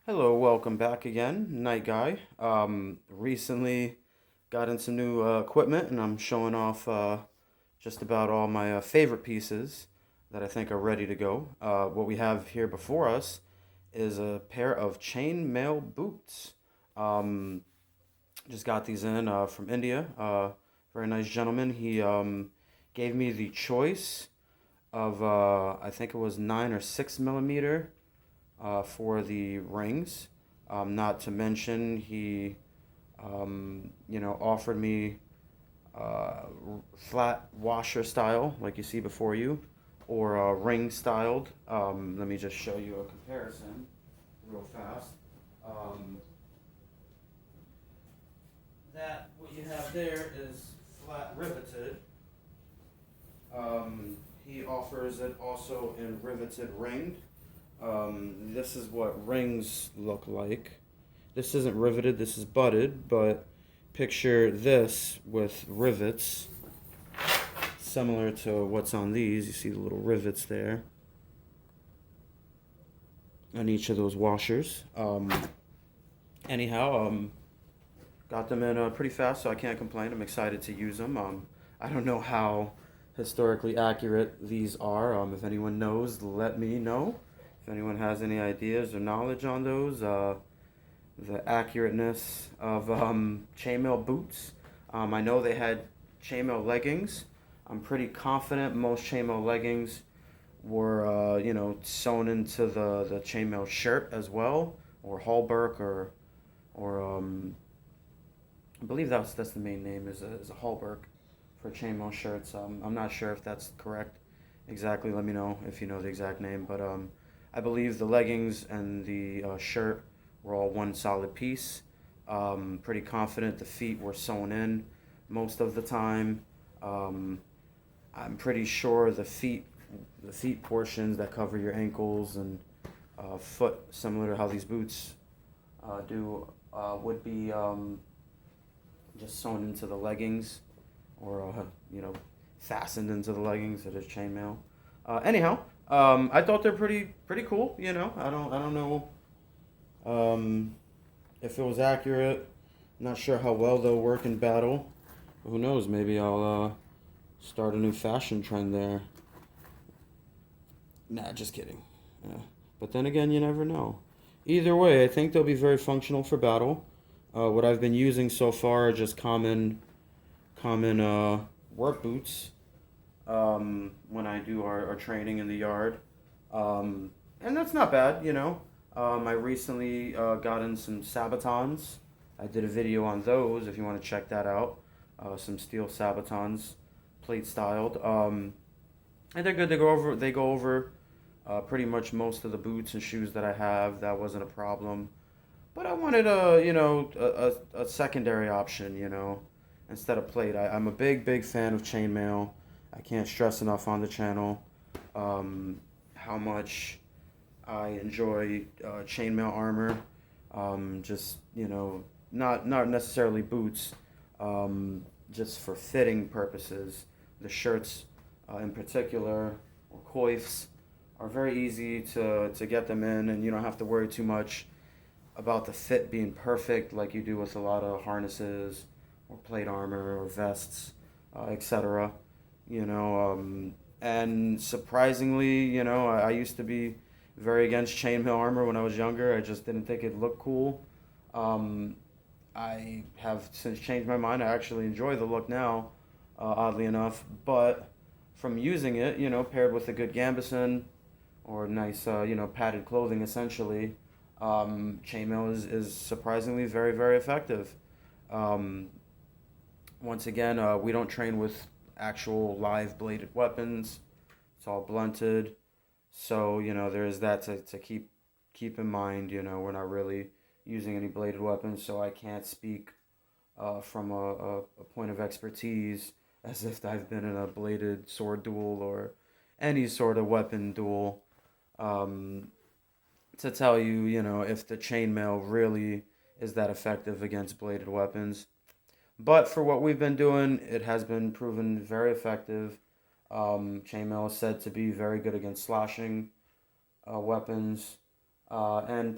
Hello, welcome back again, Night Guy. Recently got in some new equipment and I'm showing off just about all my favorite pieces that I think are ready to go. What we have here before us is a pair of chainmail boots. Um, just got these in from India. Very nice gentleman. He gave me the choice of, I think it was 9 or 6 millimeter for the rings. Not to mention, he, offered me flat washer style, like you see before you, or ring styled. Let me just show you a comparison real fast. Um, that what you have there is flat riveted. He offers it also in riveted ring. This is what rings look like. This isn't riveted, this is butted, but picture this with rivets, similar to what's on these. You see the little rivets there on each of those washers. Anyhow, got them in pretty fast, so I can't complain. I'm excited to use them. I don't know how historically accurate these are. If anyone knows, let me know. If anyone has any ideas or knowledge on those, the accurateness of chainmail boots. I know they had chainmail leggings. I'm pretty confident most chainmail leggings were, sewn into the chainmail shirt as well, or halberg, or I believe that's the main name is a halberg for chainmail shirts. I'm not sure if that's correct exactly. Let me know if you know the exact name, but I believe the leggings and the shirt were all one solid piece. Pretty confident the feet were sewn in most of the time. Um, I'm pretty sure the feet portions that cover your ankles and foot, similar to how these boots do, would be just sewn into the leggings, or fastened into the leggings. It is chainmail. Anyhow, I thought they're pretty cool. I don't know if it was accurate. Not sure how well they'll work in battle. Who knows? Maybe I'll start a new fashion trend there. Nah, just kidding. Yeah. But then again, you never know. Either way, I think they'll be very functional for battle. What I've been using so far are just common work boots when I do our training in the yard. And that's not bad. I recently got in some Sabatons. I did a video on those if you want to check that out. Some steel Sabatons, plate styled. And they're good. They go over pretty much most of the boots and shoes that I have. That wasn't a problem. But I wanted a secondary option, instead of plate. I'm a big fan of chainmail. I can't stress enough on the channel how much I enjoy chainmail armor. Just not necessarily boots, just for fitting purposes. The shirts, in particular, or coifs, are very easy to get them in, and you don't have to worry too much about the fit being perfect like you do with a lot of harnesses or plate armor or vests, etc. And surprisingly, I used to be very against chainmail armor when I was younger. I just didn't think it looked cool. Um, I have since changed my mind. I actually enjoy the look now, oddly enough. But from using it, paired with a good gambeson or nice, padded clothing, essentially, chainmail is surprisingly very effective. Um, Once again, we don't train with actual live bladed weapons. It's all blunted. So, there is that to keep in mind. We're not really using any bladed weapons, so I can't speak from a point of expertise as if I've been in a bladed sword duel or any sort of weapon duel, um, to tell you, if the chainmail really is that effective against bladed weapons. But for what we've been doing, it has been proven very effective. Chainmail is said to be very good against slashing weapons, and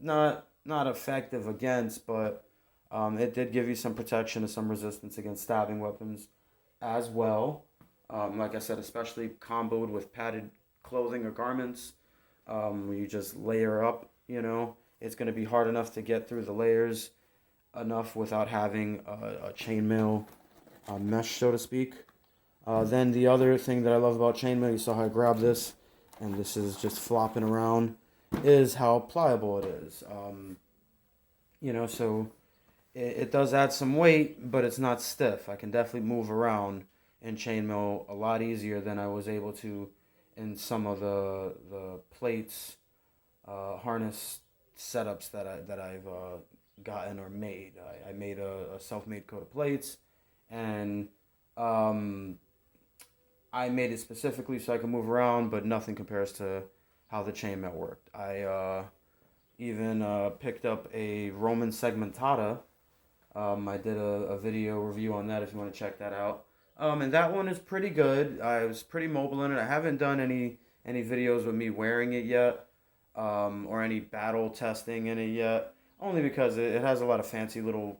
not effective against, but it did give you some protection and some resistance against stabbing weapons as well. Like I said, especially comboed with padded clothing or garments, where you just layer up. It's going to be hard enough to get through the layers enough without having a chainmail mesh, so to speak. Then the other thing that I love about chainmail, you saw how I grabbed this, and this is just flopping around, is how pliable it is. So it does add some weight, but it's not stiff. I can definitely move around in chainmail a lot easier than I was able to in some of the plates, harness setups that I've gotten or made. I made a self-made coat of plates, and um, I made it specifically so I can move around, but nothing compares to how the chainmail worked. I even picked up a Roman segmentata. I did a video review on that if you want to check that out. And that one is pretty good. I was pretty mobile in it. I haven't done any videos with me wearing it yet, or any battle testing in it yet. Only because it has a lot of fancy little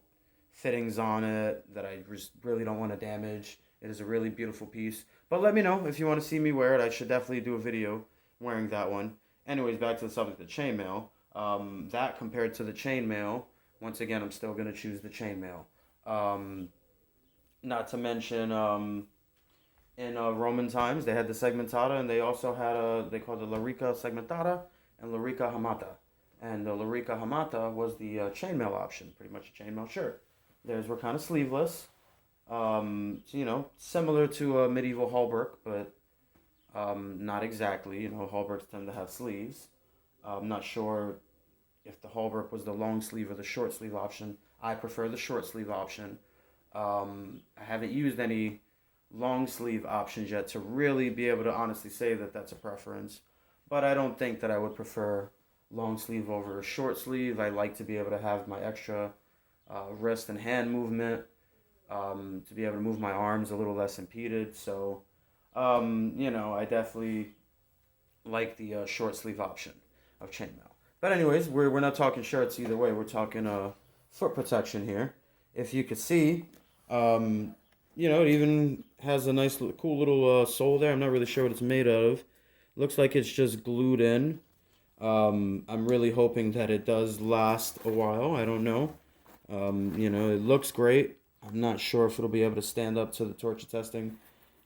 fittings on it that I just really don't want to damage. It is a really beautiful piece. But let me know if you want to see me wear it. I should definitely do a video wearing that one. Anyways, back to the subject of chainmail. That compared to the chainmail, once again, I'm still going to choose the chainmail. Um, Not to mention, in Roman times, they had the segmentata, and they also had they called it Larica segmentata and Larica hamata. And the Larica hamata was the chainmail option, pretty much a chainmail shirt. Theirs were kind of sleeveless, similar to a medieval halberd, but not exactly. Halberds tend to have sleeves. I'm not sure if the halberd was the long sleeve or the short sleeve option. I prefer the short sleeve option. I haven't used any long sleeve options yet to really be able to honestly say that that's a preference. But I don't think that I would prefer long sleeve over a short sleeve. I like to be able to have my extra wrist and hand movement, to be able to move my arms a little less impeded. So, I definitely like the short sleeve option of chainmail. But anyways, we're not talking shirts either way. We're talking foot protection here. If you could see, it even has a nice, cool little sole there. I'm not really sure what it's made out of. Looks like it's just glued in. I'm really hoping that it does last a while. I don't know. It looks great. I'm not sure if it'll be able to stand up to the torture testing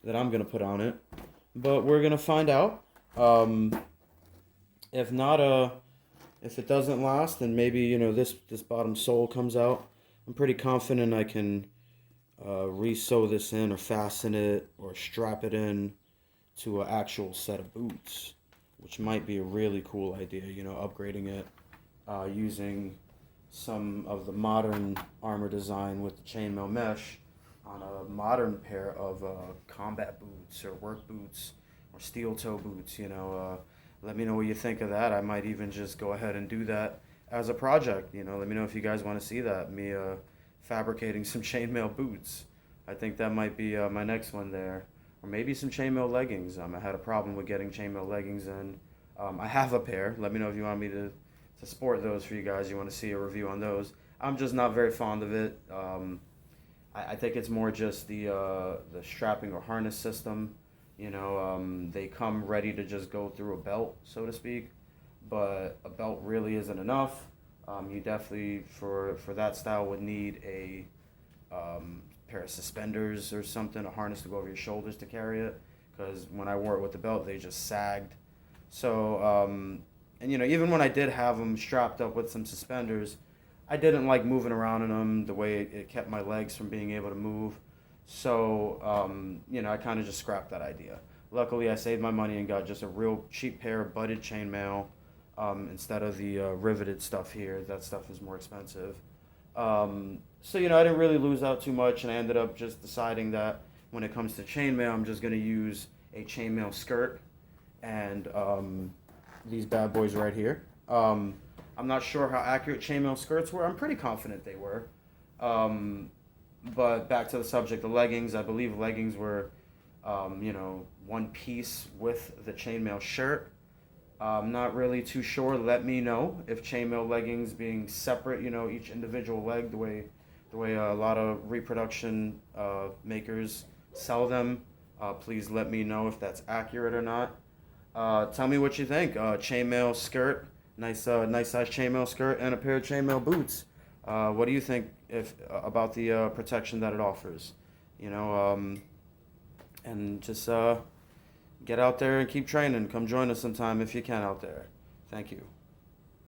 that I'm gonna put on it, but we're gonna find out. Um, if not, if it doesn't last, then maybe this bottom sole comes out. I'm pretty confident I can re-sew this in or fasten it or strap it in to an actual set of boots, which might be a really cool idea. Upgrading it using some of the modern armor design with the chainmail mesh on a modern pair of combat boots or work boots or steel toe boots. Let me know what you think of that. I might even just go ahead and do that as a project. Let me know if you guys want to see that, me fabricating some chainmail boots. I think that might be my next one there, or maybe some chainmail leggings. I had a problem with getting chainmail leggings, and I have a pair. Let me know if you want me to sport those for you guys. You want to see a review on those. I'm just not very fond of it. I think it's more just the strapping or harness system. They come ready to just go through a belt, so to speak, but a belt really isn't enough. You definitely, for that style, would need a pair of suspenders or something, a harness to go over your shoulders to carry it, because when I wore it with the belt, they just sagged. So, and even when I did have them strapped up with some suspenders, I didn't like moving around in them the way it kept my legs from being able to move. So, I kind of just scrapped that idea. Luckily, I saved my money and got just a real cheap pair of butted chainmail, instead of the riveted stuff here. That stuff is more expensive. So, I didn't really lose out too much, and I ended up just deciding that when it comes to chainmail, I'm just going to use a chainmail skirt and these bad boys right here. I'm not sure how accurate chainmail skirts were. I'm pretty confident they were. But back to the subject of leggings, I believe leggings were, one piece with the chainmail shirt. I'm not really too sure. Let me know if chainmail leggings being separate, each individual leg, the way a lot of reproduction makers sell them. Please let me know if that's accurate or not. Tell me what you think. Chainmail skirt, nice size chainmail skirt, and a pair of chainmail boots. What do you think if about the protection that it offers? You know, and just get out there and keep training. Come join us sometime if you can out there. Thank you.